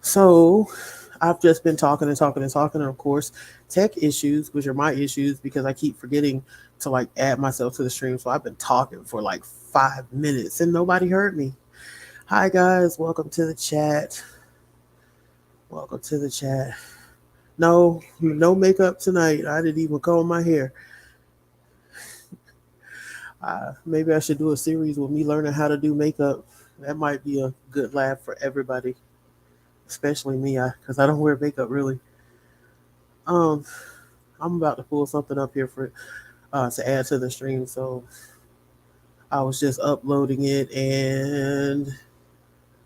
So I've just been talking and talking and talking, and of course, tech issues, which are my issues because I keep forgetting to like add myself to the stream. So I've been talking for like 5 minutes and nobody heard me. Hi guys, welcome to the chat. Welcome to the chat. No makeup tonight. I didn't even comb my hair. Maybe I should do a series with me learning how to do makeup. That might be a good laugh for everybody, especially me, because I don't wear makeup really. Um, I'm about to pull something up here for to add to the stream. So I was just uploading it, and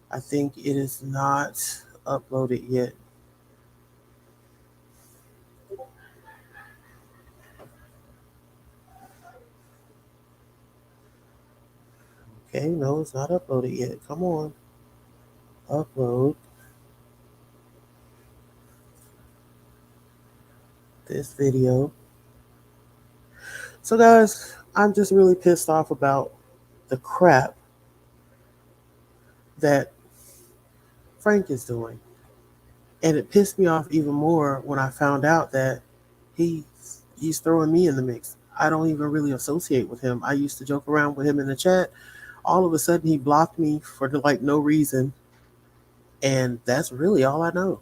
I think it is not uploaded yet. Okay, no, it's not uploaded yet. Come on, upload this video. So, guys, I'm just really pissed off about the crap that Frank is doing. And it pissed me off even more when I found out that he's throwing me in the mix. I don't even really associate with him. I used to joke around with him in the chat. All of a sudden, he blocked me for like no reason, and that's really all I know.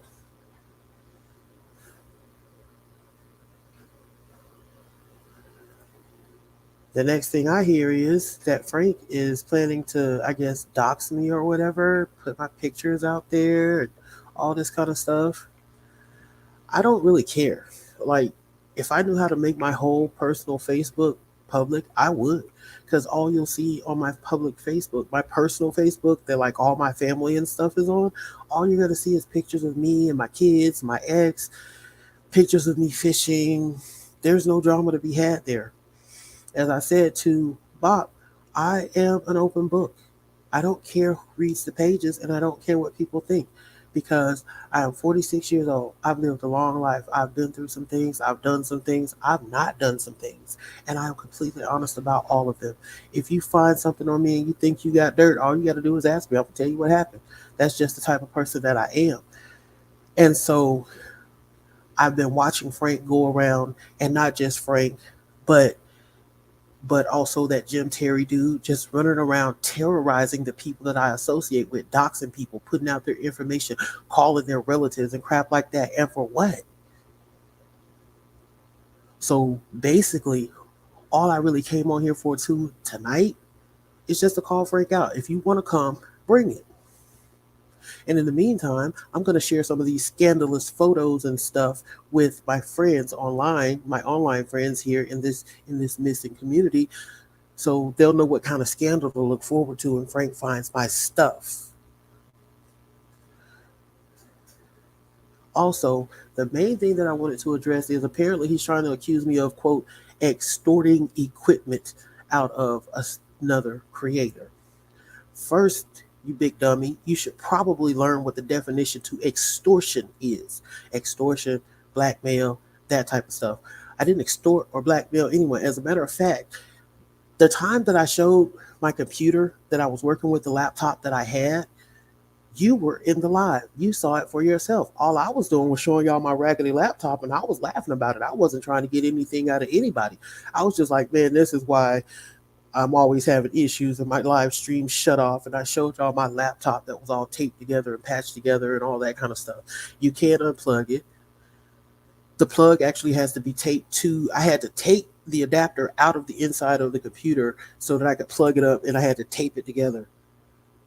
The next thing I hear is that Frank is planning to, I guess, dox me or whatever, put my pictures out there, and all this kind of stuff. I don't really care. Like, if I knew how to make my whole personal Facebook public, I would. Because all you'll see on my public Facebook, my personal Facebook, that like all my family and stuff is on, all you're going to see is pictures of me and my kids, my ex, pictures of me fishing. There's no drama to be had there. As I said to Bob, I am an open book. I don't care who reads the pages and I don't care what people think because I am 46 years old. I've lived a long life. I've been through some things. I've done some things. I've not done some things. And I am completely honest about all of them. If you find something on me and you think you got dirt, all you got to do is ask me. I'll tell you what happened. That's just the type of person that I am. And so I've been watching Frank go around, and not just Frank, but also that Jim Terry dude just running around terrorizing the people that I associate with, doxing people, putting out their information, calling their relatives and crap like that. And for what? So basically, all I really came on here for tonight is just to call Frank out. If you want to come, bring it. And in the meantime, I'm going to share some of these scandalous photos and stuff with my friends online, my online friends here in this missing community, so they'll know what kind of scandal to look forward to when Frank finds my stuff. Also, the main thing that I wanted to address is apparently he's trying to accuse me of, quote, extorting equipment out of another creator. First, you big dummy, you should probably learn what the definition to extortion is. Extortion, blackmail, that type of stuff. I didn't extort or blackmail anyone. As a matter of fact, the time that I showed my computer that I was working with, the laptop that I had, you were in the live. You saw it for yourself. All I was doing was showing y'all my raggedy laptop and I was laughing about it. I wasn't trying to get anything out of anybody. I was just like, man, this is why I'm always having issues and my live stream shut off. And I showed y'all my laptop that was all taped together and patched together and all that kind of stuff. You can't unplug it. The plug actually has to be taped to, I had to take the adapter out of the inside of the computer so that I could plug it up, and I had to tape it together.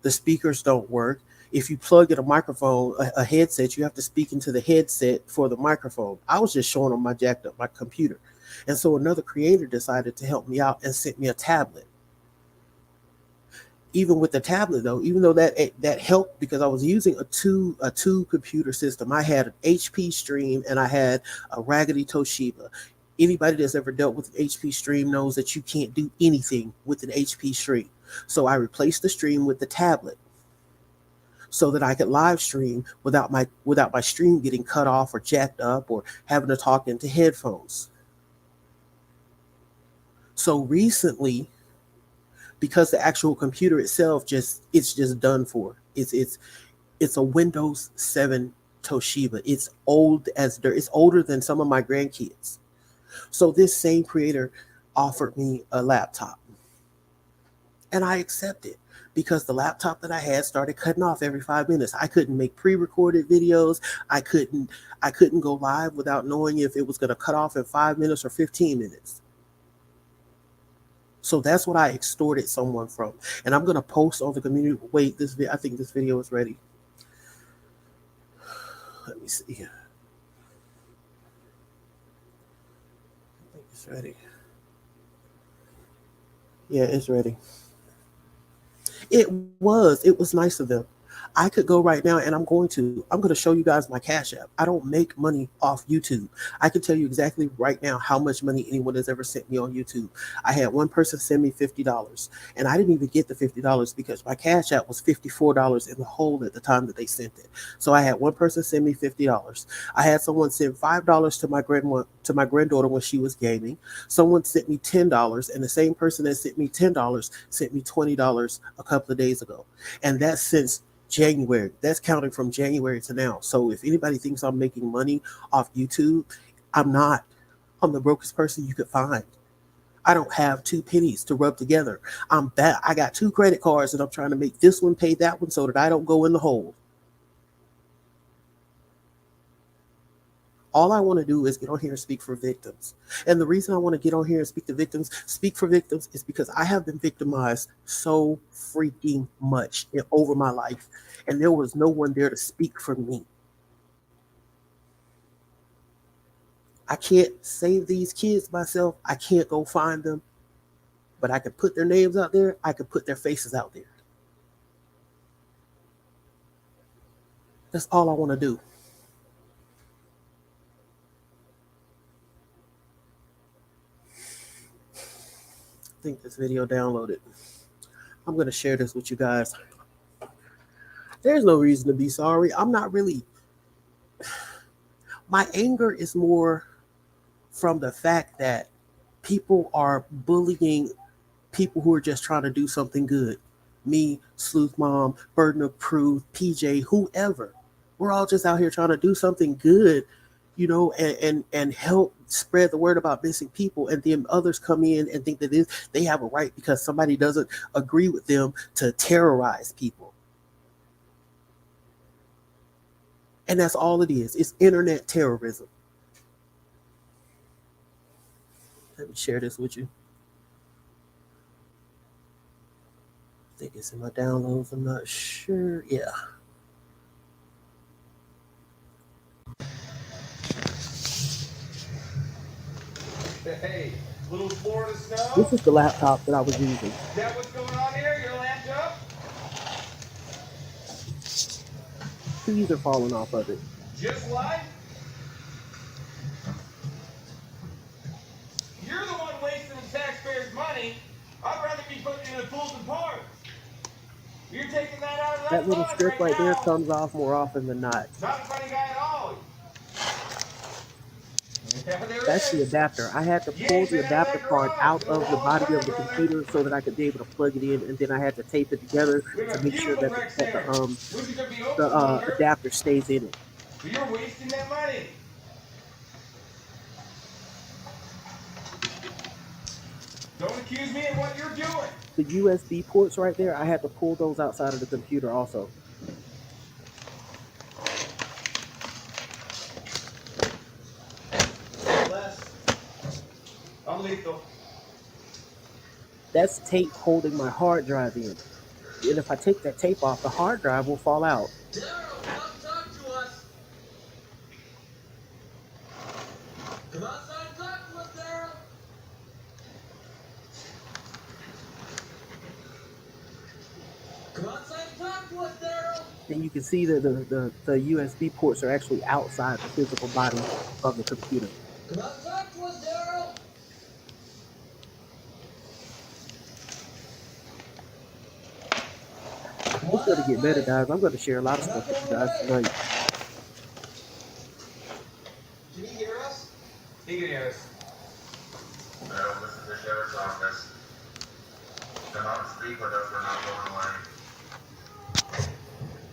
The speakers don't work. If you plug in a microphone, a headset, you have to speak into the headset for the microphone. I was just showing them my jacked up my computer. And so another creator decided to help me out and sent me a tablet. Even with the tablet though, even though that helped because I was using a two computer system. I had an HP Stream and I had a raggedy Toshiba. Anybody that's ever dealt with an HP Stream knows that you can't do anything with an HP Stream. So I replaced the stream with the tablet so that I could live stream without my stream getting cut off or jacked up or having to talk into headphones. So recently, because the actual computer itself it's just done for. It's It's a Windows 7 Toshiba. It's old as dirt. It's older than some of my grandkids. So this same creator offered me a laptop, and I accepted because the laptop that I had started cutting off every 5 minutes. I couldn't make pre-recorded videos. I couldn't go live without knowing if it was going to cut off in 5 minutes or 15 minutes. So that's what I extorted someone from. And I'm going to post on the community. Wait, I think this video is ready. Let me see. I think it's ready. Yeah, it's ready. It was nice of them. I could go right now, and I'm going to show you guys my Cash App. I don't make money off YouTube. I can tell you exactly right now how much money anyone has ever sent me on YouTube. I had one person send me $50, and I didn't even get the $50 because my Cash App was $54 in the hole at the time that they sent it. So I had one person send me $50. I had someone send $5 to my granddaughter when she was gaming. Someone sent me $10, and the same person that sent me $10 sent me $20 a couple of days ago, and that's since January. That's counting from January to now. So if anybody thinks I'm making money off YouTube, I'm not. I'm the brokest person you could find. I don't have 2 pennies to rub together. I'm bad. I got 2 credit cards, and I'm trying to make this one pay that one so that I don't go in the hole. All I want to do is get on here and speak for victims. And the reason I want to get on here and speak for victims, is because I have been victimized so freaking much over my life. And there was no one there to speak for me. I can't save these kids myself. I can't go find them. But I can put their names out there. I can put their faces out there. That's all I want to do. I think this video downloaded. I'm going to share this with you guys. There's no reason to be sorry. I'm not really. My anger is more from the fact that people are bullying people who are just trying to do something good. Me, Sleuth Mom, Burden of Proof, PJ, whoever. We're all just out here trying to do something good, and help spread the word about missing people. And then others come in and think that they have a right because somebody doesn't agree with them to terrorize people. And that's all it is. It's internet terrorism. Let me share this with you. I think it's in my downloads. I'm not sure. Yeah. Hey, little Florida snow? This is the laptop that I was using. Is that what's going on here? Your laptop? Keys are falling off of it. Just life? You're the one wasting the taxpayers' money. I'd rather be putting in the tools and parts. You're taking that out of That little fund strip right now. there comes off more often than not. Not a funny guy at all. Yeah, That's the adapter. I had to pull the adapter part out of the body of the computer so that I could be able to plug it in, and then I had to tape it together to make sure that the adapter stays in it. But you're wasting that money. Don't accuse me of what you're doing. The USB ports right there, I had to pull those outside of the computer also. I'm lethal. That's tape holding my hard drive in. And if I take that tape off, the hard drive will fall out. Daryl, come talk to us. Come outside and talk to us, Daryl. Come outside and talk to us, Daryl. And you can see that the USB ports are actually outside the physical body of the computer. Come out and talk to us, Daryl. It's going to get better, guys. I'm going to share a lot of stuff with you guys tonight. Can he hear us? He can hear us. No, this is the sheriff's office. Come out and speak with us. We're not going away.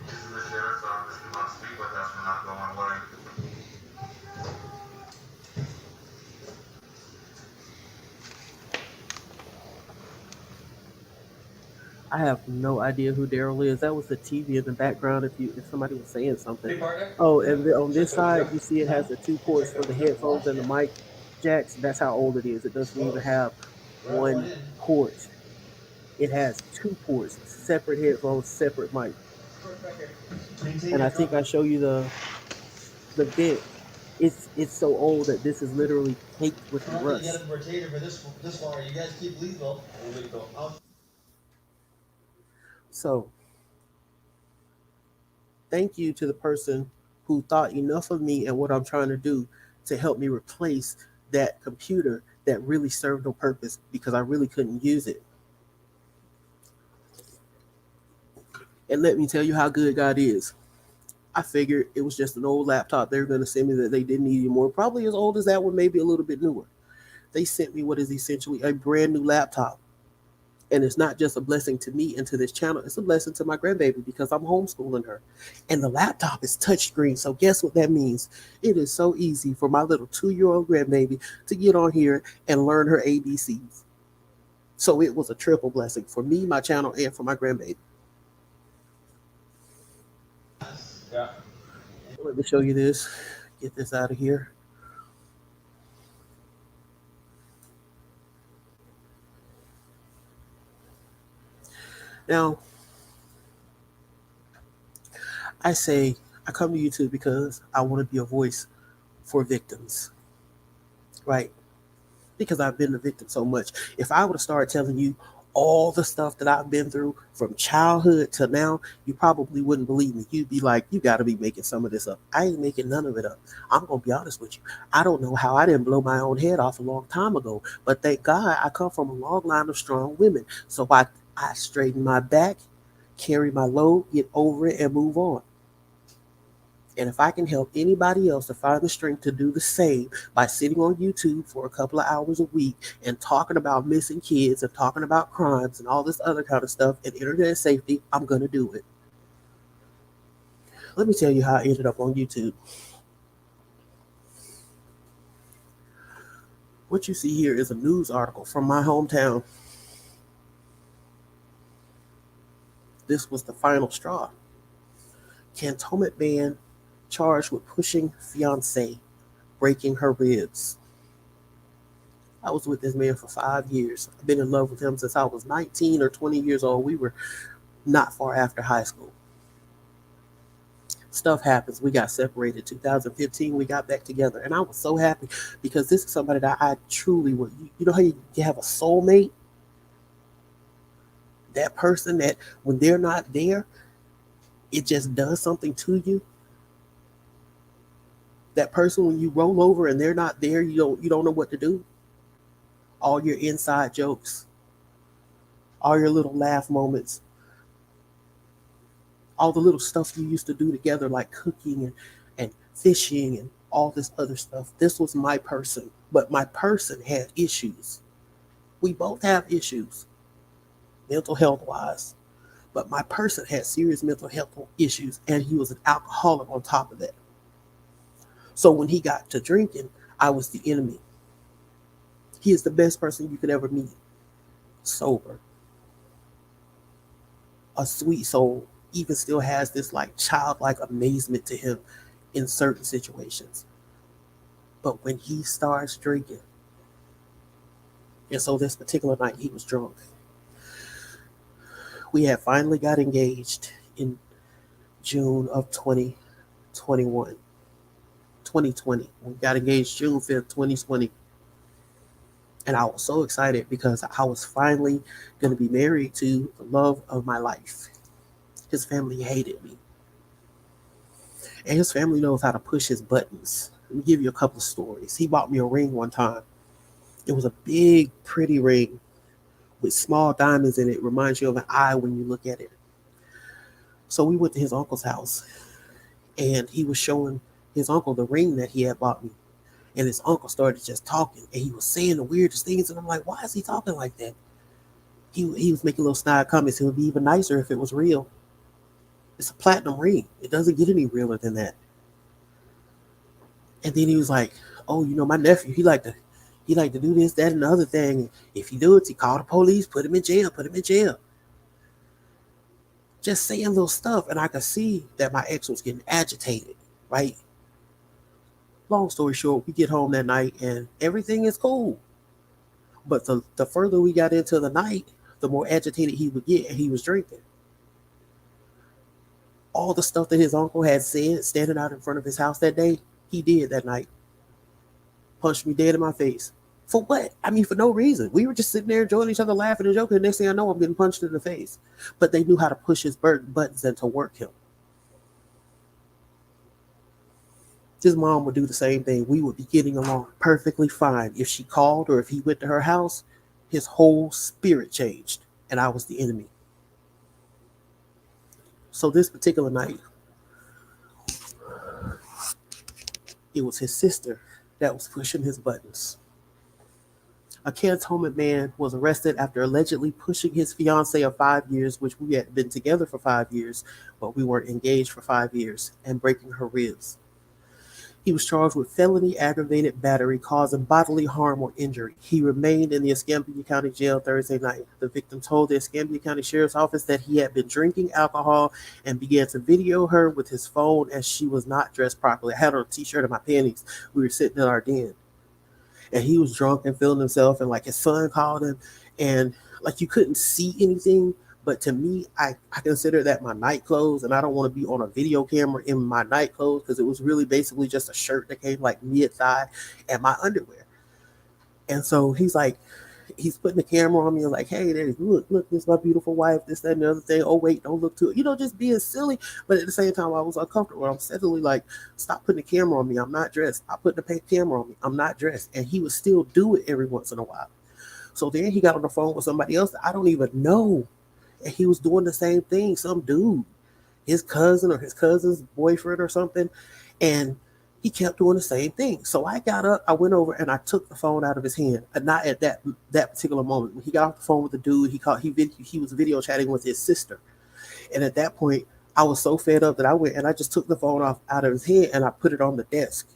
This is the sheriff's sheriff's office come out and speak with us. We're not going away. I have no idea who Daryl is. That was the TV in the background. If somebody was saying something. Hey, partner. Oh, and on this side, you see it has the two ports for the headphones and the mic jacks. That's how old it is. It doesn't even have one port. It has two ports, separate headphones, separate mic. And I think I show you the vent. It's so old that this is literally caked with rust. Get a rotator for this wire. You guys keep lethal. So thank you to the person who thought enough of me and what I'm trying to do to help me replace that computer that really served no purpose because I really couldn't use it. And let me tell you how good God is. I figured it was just an old laptop they were going to send me that they didn't need anymore. Probably as old as that one, maybe a little bit newer. They sent me what is essentially a brand new laptop. And it's not just a blessing to me and to this channel. It's a blessing to my grandbaby because I'm homeschooling her. And the laptop is touchscreen. So guess what that means? It is so easy for my little 2-year-old grandbaby to get on here and learn her ABCs. So it was a triple blessing for me, my channel, and for my grandbaby. Yeah. Let me show you this. Get this out of here. Now, I come to YouTube because I want to be a voice for victims, right? Because I've been a victim so much. If I would have started telling you all the stuff that I've been through from childhood to now, you probably wouldn't believe me. You'd be like, you got to be making some of this up. I ain't making none of it up. I'm going to be honest with you. I don't know how I didn't blow my own head off a long time ago, but thank God I come from a long line of strong women. So I straighten my back, carry my load, get over it, and move on. And if I can help anybody else to find the strength to do the same by sitting on YouTube for a couple of hours a week and talking about missing kids and talking about crimes and all this other kind of stuff and internet safety, I'm going to do it. Let me tell you how I ended up on YouTube. What you see here is a news article from my hometown. This was the final straw. Cantonment man charged with pushing fiancée, breaking her ribs. I was with this man for 5 years. I've been in love with him since I was 19 or 20 years old. We were not far after high school. Stuff happens. We got separated. 2015, we got back together. And I was so happy because this is somebody that I truly would. You know how you have a soulmate? That person that when they're not there, it just does something to you. That person when you roll over and they're not there, you don't know what to do. All your inside jokes, all your little laugh moments, all the little stuff you used to do together like cooking and fishing and all this other stuff. This was my person, but my person had issues. We both have issues, mental health wise, but my person had serious mental health issues and he was an alcoholic on top of that. So when he got to drinking, I was the enemy. He is the best person you could ever meet. Sober. A sweet soul. Even still has this like childlike amazement to him in certain situations. But when he starts drinking, and so this particular night he was drunk. We had finally got engaged in June of 2021. 2020. We got engaged June 5th, 2020. And I was so excited because I was finally going to be married to the love of my life. His family hated me. And his family knows how to push his buttons. Let me give you a couple of stories. He bought me a ring one time. It was a big, pretty ring with small diamonds in it. It reminds you of an eye when you look at it. So we went to his uncle's house. And he was showing his uncle the ring that he had bought me. And his uncle started just talking. And he was saying the weirdest things. And I'm like, why is he talking like that? He was making little snide comments. It would be even nicer if it was real. It's a platinum ring. It doesn't get any realer than that. And then he was like, oh, my nephew, he like to do this, that, and the other thing. If he do it, he call the police, put him in jail, put him in jail. Just saying little stuff. And I could see that my ex was getting agitated, right? Long story short, we get home that night and everything is cool. But the further we got into the night, the more agitated he would get, and he was drinking. All the stuff that his uncle had said standing out in front of his house that day, he did that night. Punched me dead in my face. For what? I mean, for no reason. We were just sitting there enjoying each other, laughing and joking. Next thing I know, I'm getting punched in the face. But they knew how to push his buttons and to work him. His mom would do the same thing. We would be getting along perfectly fine. If she called or if he went to her house, his whole spirit changed, and I was the enemy. So this particular night, it was his sister that was pushing his buttons. A cantonment man was arrested after allegedly pushing his fiancée of 5 years, which we had been together for 5 years, but we weren't engaged for 5 years, and breaking her ribs. He was charged with felony aggravated battery causing bodily harm or injury. He remained in the Escambia County Jail Thursday night. The victim told the Escambia County Sheriff's Office that he had been drinking alcohol and began to video her with his phone as she was not dressed properly. I had on a t-shirt and my panties. We were sitting in our den. And he was drunk and feeling himself, and like his son called him, and like you couldn't see anything. But to me, I consider that my night clothes, and I don't want to be on a video camera in my night clothes because it was really basically just a shirt that came like mid-thigh and my underwear. And so he's putting the camera on me and like, hey, there, look, this is my beautiful wife, this, that, and the other thing. Oh, wait, don't look to it. Just being silly. But at the same time, I was uncomfortable. I'm steadily like, stop putting the camera on me. I'm not dressed. Stop putting the camera on me. I'm not dressed. And he would still do it every once in a while. So then he got on the phone with somebody else that I don't even know. And he was doing the same thing. Some dude, his cousin or his cousin's boyfriend or something. And he kept doing the same thing. So I got up, I went over, and I took the phone out of his hand. And not at that particular moment. When he got off the phone with the dude, he was video chatting with his sister. And at that point, I was so fed up that I went and I just took the phone out of his hand and I put it on the desk.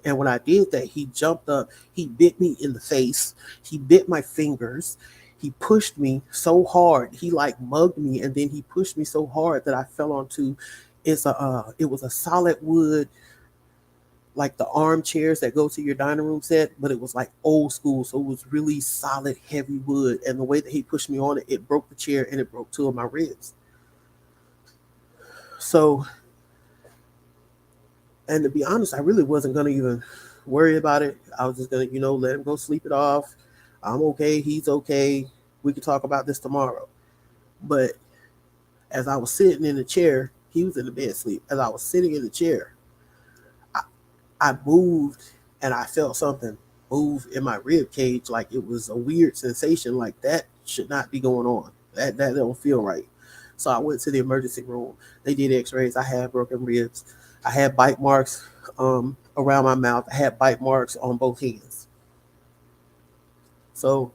And when I did that, he jumped up, he bit me in the face, he bit my fingers, he pushed me so hard, he like mugged me, and then he pushed me so hard that I fell onto it was a solid wood, like the armchairs that go to your dining room set, but it was like old school, so it was really solid, heavy wood. And the way that he pushed me on it, it broke the chair and it broke two of my ribs. So, and to be honest, I really wasn't going to even worry about it. I was just going to, let him go sleep it off. I'm okay. He's okay. We can talk about this tomorrow. But as I was sitting in the chair, he was in the bed asleep. As I was sitting in the chair, I moved and I felt something move in my rib cage. Like it was a weird sensation. Like that should not be going on. That don't feel right. So I went to the emergency room. They did x-rays. I had broken ribs. I had bite marks around my mouth. I had bite marks on both hands. So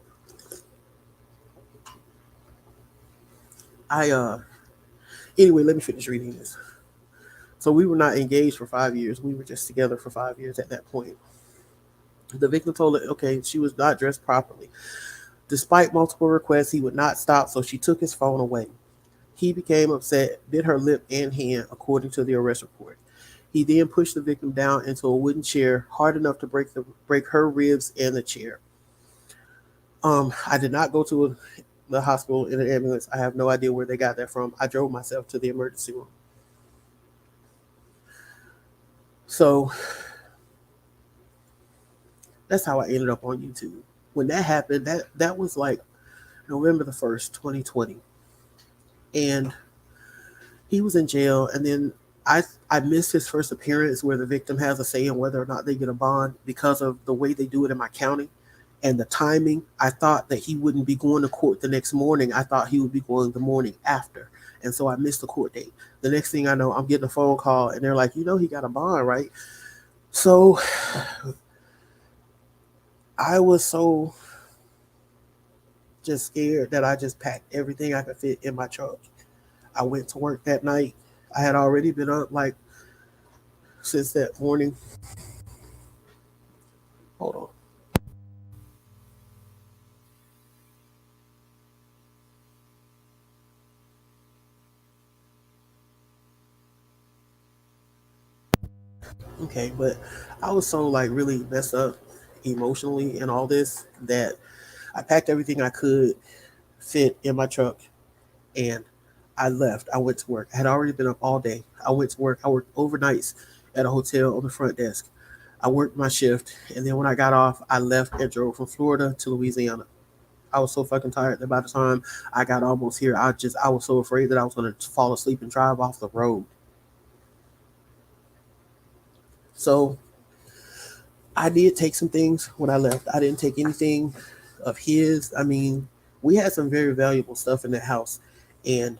anyway, let me finish reading this. So we were not engaged for 5 years. We were just together for 5 years at that point. The victim told her, okay, she was not dressed properly. Despite multiple requests, he would not stop, so she took his phone away. He became upset, bit her lip and hand, according to the arrest report. He then pushed the victim down into a wooden chair hard enough to break her ribs and the chair. I did not go to the hospital in an ambulance. I have no idea where they got that from. I drove myself to the emergency room. So that's how I ended up on YouTube. When that happened, that was like November the 1st, 2020. And he was in jail, and then I missed his first appearance where the victim has a say in whether or not they get a bond because of the way they do it in my county and the timing. I thought that he wouldn't be going to court the next morning. I thought he would be going the morning after. And so I missed the court date. The next thing I know, I'm getting a phone call, and they're like, he got a bond, right? So I was so just scared that I just packed everything I could fit in my truck. I went to work that night, I had already been up like since that morning. Hold on. Okay, but I was so like really messed up emotionally and all this that I packed everything I could fit in my truck and I left. I went to work. I had already been up all day. I went to work. I worked overnights at a hotel on the front desk. I worked my shift, and then when I got off, I left and drove from Florida to Louisiana. I was so fucking tired that by the time I got almost here, I was so afraid that I was gonna fall asleep and drive off the road. So I did take some things when I left. I didn't take anything of his. I mean, we had some very valuable stuff in the house, and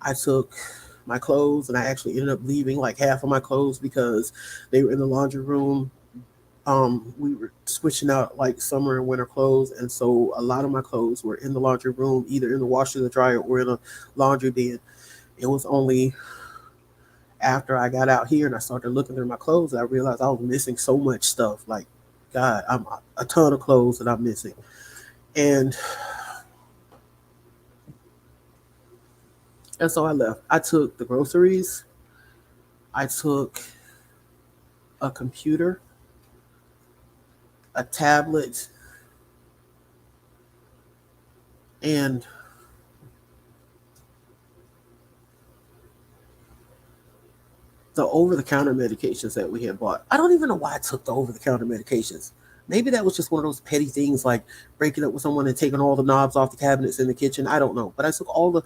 I took my clothes, and I actually ended up leaving like half of my clothes because they were in the laundry room. We were switching out like summer and winter clothes, and so a lot of my clothes were in the laundry room, either in the washer, the dryer, or in a laundry bin. It was only after I got out here and I started looking through my clothes that I realized I was missing so much stuff. Like, God, I'm a ton of clothes that I'm missing, and so I left. I took the groceries. I took a computer, a tablet, and the over the counter medications that we had bought. I don't even know why I took the over the counter medications. Maybe that was just one of those petty things like breaking up with someone and taking all the knobs off the cabinets in the kitchen. I don't know. But I took all the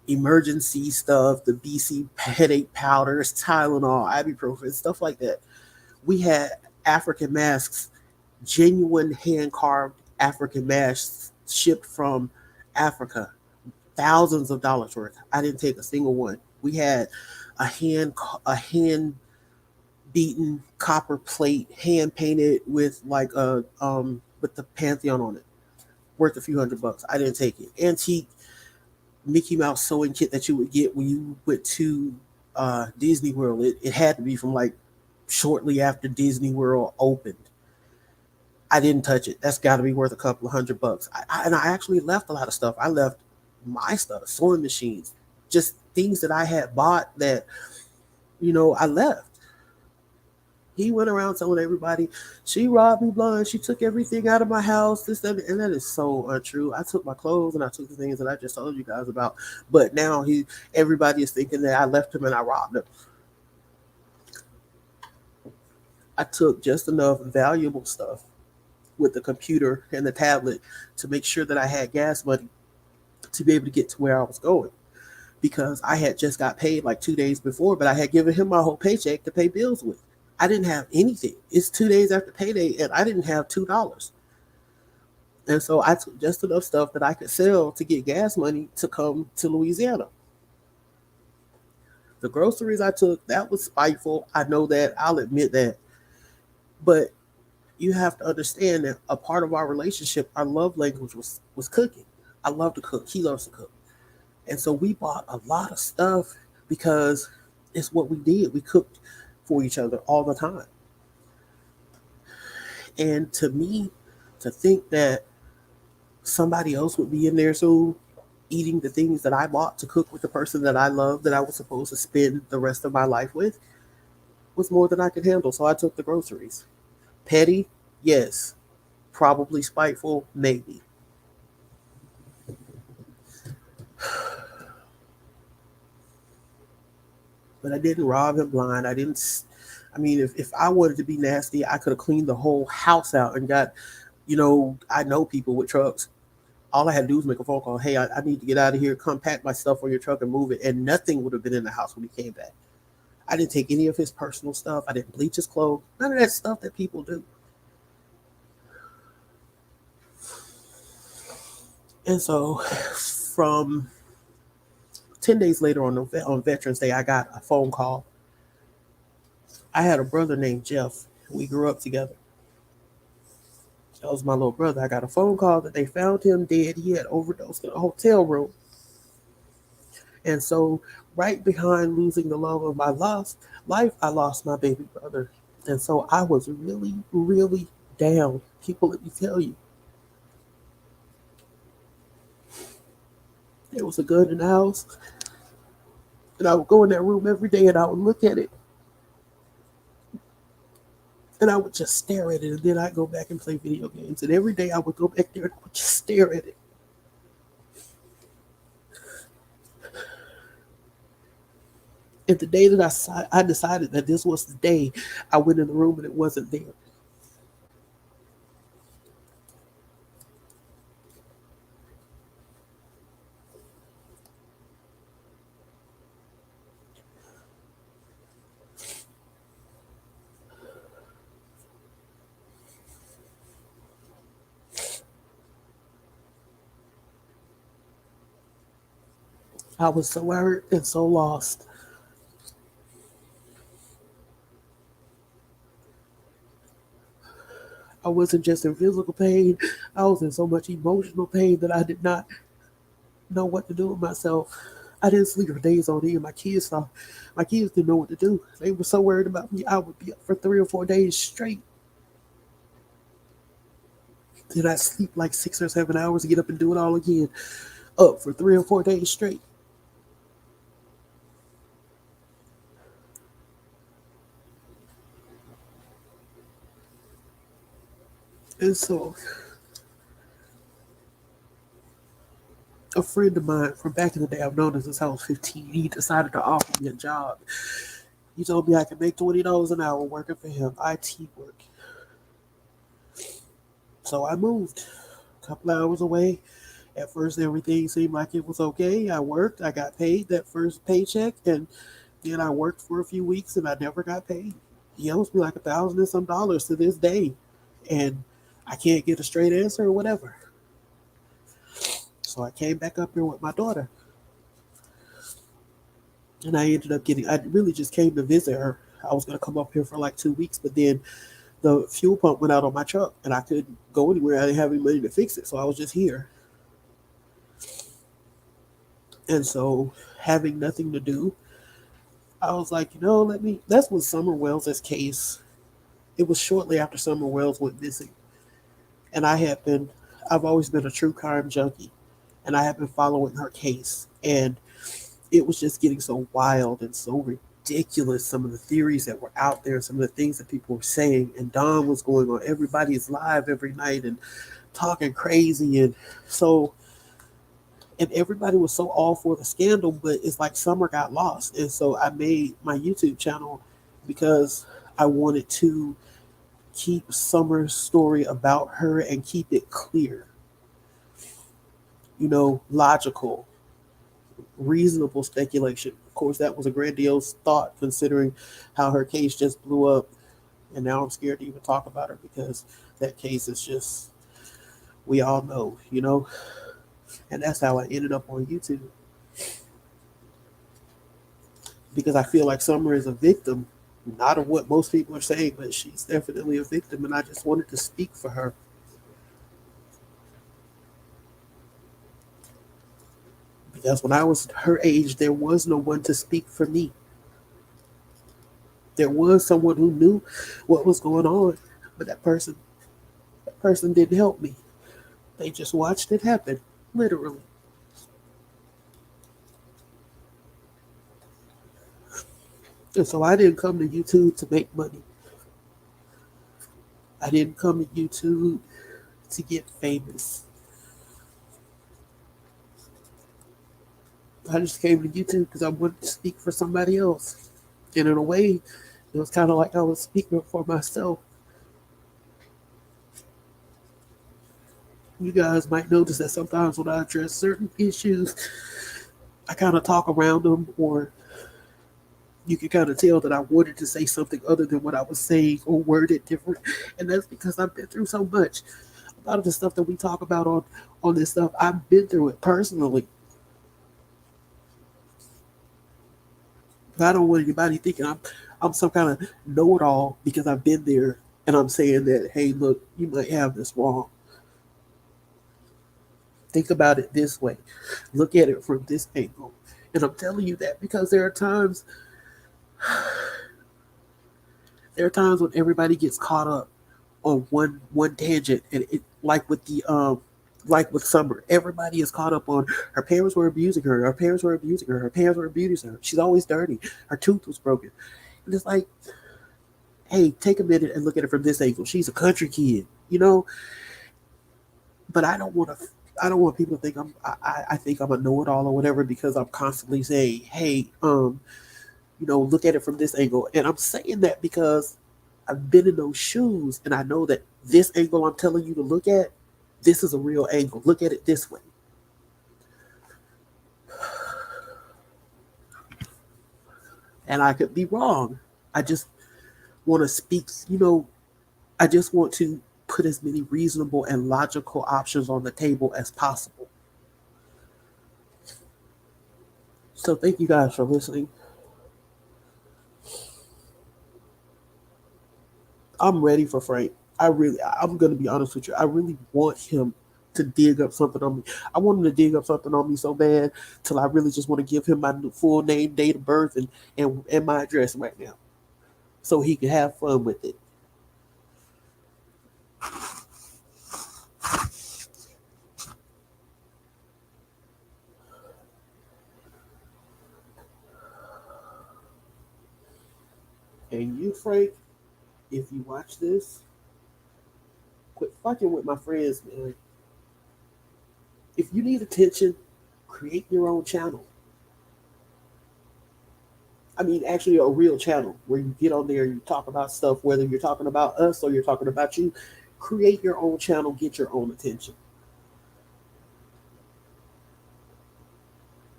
emergency stuff, the BC headache powders, Tylenol, ibuprofen, stuff like that. We had African masks, genuine hand carved African masks shipped from Africa, thousands of dollars worth. I didn't take a single one. We had a hand beaten copper plate, hand painted with like a with the Pantheon on it, worth a few $100. I didn't take it. Antique Mickey Mouse sewing kit that you would get when you went to Disney World. It had to be from like shortly after Disney World opened. I didn't touch it. That's got to be worth a couple of $100. And I actually left a lot of stuff. I left my stuff, sewing machines, just things that I had bought that I left. He went around telling everybody she robbed me blind. She took everything out of my house. This, that, and that is so untrue. I took my clothes and I took the things that I just told you guys about. But now everybody is thinking that I left him and I robbed him. I took just enough valuable stuff with the computer and the tablet to make sure that I had gas money to be able to get to where I was going. Because I had just got paid like 2 days before, but I had given him my whole paycheck to pay bills with. I didn't have anything. It's 2 days after payday, and I didn't have $2. And so I took just enough stuff that I could sell to get gas money to come to Louisiana. The groceries I took, that was spiteful. I know that. I'll admit that. But you have to understand that a part of our relationship, our love language was cooking. I love to cook. He loves to cook. And so we bought a lot of stuff because it's what we did. We cooked for each other all the time. And to me, to think that somebody else would be in there soon eating the things that I bought to cook with the person that I love, that I was supposed to spend the rest of my life with, was more than I could handle. So I took the groceries. Petty, yes. Probably spiteful, maybe. But I didn't rob him blind. I didn't. I mean, if I wanted to be nasty, I could have cleaned the whole house out and got, I know people with trucks. All I had to do was make a phone call. Hey, I need to get out of here. Come pack my stuff on your truck and move it. And nothing would have been in the house when he came back. I didn't take any of his personal stuff. I didn't bleach his clothes. None of that stuff that people do. And so from 10 days later on Veterans Day, I got a phone call. I had a brother named Jeff. We grew up together. That was my little brother. I got a phone call that they found him dead. He had overdosed in a hotel room. And so, right behind losing the love of my life, I lost my baby brother. And so I was really, really down. People, let me tell you, there was a gun in the house, and I would go in that room every day and I would look at it and I would just stare at it. And then I'd go back and play video games. And every day I would go back there and I would just stare at it. And the day that I decided that this was the day, I went in the room and it wasn't there. I was so hurt and so lost. I wasn't just in physical pain, I was in so much emotional pain that I did not know what to do with myself. I didn't sleep for days on end. My kids didn't know what to do. They were so worried about me. I would be up for 3 or 4 days straight. Then I sleep like 6 or 7 hours and get up and do it all again. Up for 3 or 4 days straight. And so a friend of mine from back in the day, I've known him since I was 15, he decided to offer me a job. He told me I could make $20 an hour working for him, IT work. So I moved a couple hours away. At first, everything seemed like it was okay. I worked, I got paid that first paycheck, and then I worked for a few weeks and I never got paid. He owes me like $1,000 and some dollars to this day. And I can't get a straight answer or whatever. So I came back up here with my daughter. And I really just came to visit her. I was going to come up here for like 2 weeks, but then the fuel pump went out on my truck and I couldn't go anywhere. I didn't have any money to fix it. So I was just here. And so having nothing to do, I was like, that's what Summer Wells' case. It was shortly after Summer Wells went missing. And I've always been a true crime junkie. And I have been following her case. And it was just getting so wild and so ridiculous. Some of the theories that were out there, some of the things that people were saying. And Don was going on everybody's live every night and talking crazy. And everybody was so all for the scandal, but it's like Summer got lost. And so I made my YouTube channel because I wanted to keep Summer's story about her and keep it clear, logical, reasonable speculation. Of course, that was a grandiose thought considering how her case just blew up. And now I'm scared to even talk about her because that case is just, we all know. And that's how I ended up on YouTube. Because I feel like Summer is a victim, not of what most people are saying, but she's definitely a victim. And I just wanted to speak for her. Because when I was her age, there was no one to speak for me. There was someone who knew what was going on, but that person didn't help me. They just watched it happen, literally. And so I didn't come to YouTube to make money. I didn't come to YouTube to get famous. I just came to YouTube because I wanted to speak for somebody else. And in a way, it was kind of like I was speaking for myself. You guys might notice that sometimes when I address certain issues, I kind of talk around them, or you can kind of tell that I wanted to say something other than what I was saying or word it different. And that's because I've been through so much. A lot of the stuff that we talk about on this stuff, I've been through it personally. I don't want anybody thinking I'm some kind of know-it-all because I've been there and I'm saying that, hey, look, you might have this wrong. Think about it this way. Look at it from this angle. And I'm telling you that because there are times when everybody gets caught up on one tangent, and it like with Summer, everybody is caught up on her parents were abusing her, her parents were abusing her, her parents were abusing her. She's always dirty. Her tooth was broken. And it's like, hey, take a minute and look at it from this angle. She's a country kid, you know. But I don't want to. I don't want people to think I think I'm a know-it-all or whatever because I'm constantly saying, hey, look at it from this angle. And I'm saying that because I've been in those shoes and I know that this angle I'm telling you to look at, this is a real angle. Look at it this way. And I could be wrong. I just want to I just want to put as many reasonable and logical options on the table as possible. So thank you guys for listening. I'm ready for Frank. I'm gonna be honest with you. I really want him to dig up something on me. I want him to dig up something on me so bad till I really just want to give him my full name, date of birth, and my address right now, so he can have fun with it. And you, Frank, if you watch this, quit fucking with my friends, man. If you need attention, create your own channel. I mean, actually, a real channel where you get on there and you talk about stuff, whether you're talking about us or you're talking about you. Create your own channel, get your own attention.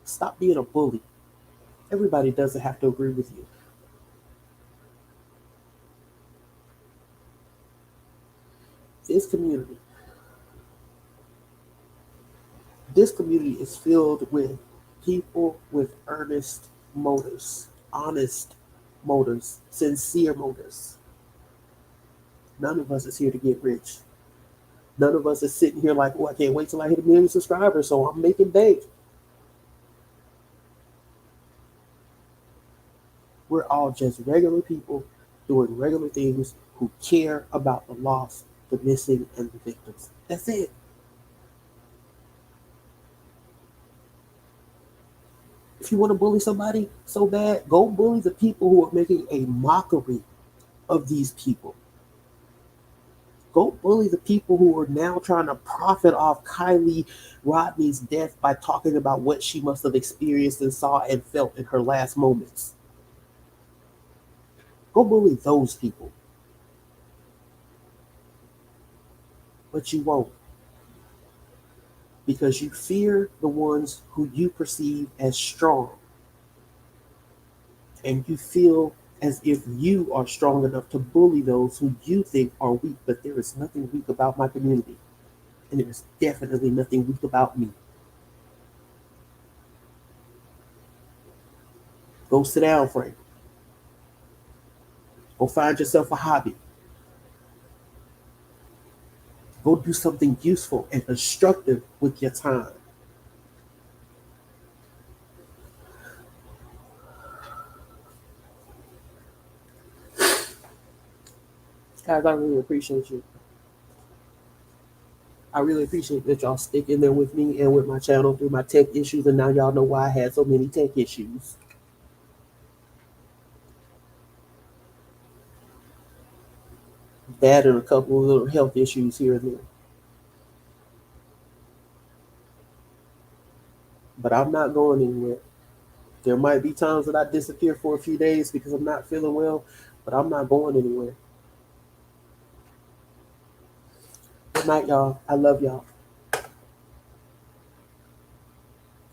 Stop being a bully. Everybody doesn't have to agree with you. This community, this community is filled with people with earnest motives, honest motives, sincere motives. None of us is here to get rich. None of us is sitting here like, oh, I can't wait till I hit 1 million subscribers, so I'm making bank. We're all just regular people doing regular things who care about the lost, the missing, and the victims. That's it. If you want to bully somebody so bad, go bully the people who are making a mockery of these people. Go bully the people who are now trying to profit off Kylie Rodney's death by talking about what she must have experienced and saw and felt in her last moments. Go bully those people. But you won't. Because you fear the ones who you perceive as strong. And you feel as if you are strong enough to bully those who you think are weak, but there is nothing weak about my community. And there is definitely nothing weak about me. Go sit down, Frank. Go find yourself a hobby. Go do something useful and constructive with your time. Guys, I really appreciate you. I really appreciate that y'all stick in there with me and with my channel through my tech issues, and now y'all know why I had so many tech issues. That and a couple of little health issues here and there. But I'm not going anywhere. There might be times that I disappear for a few days because I'm not feeling well, but I'm not going anywhere. Good night, y'all. I love y'all.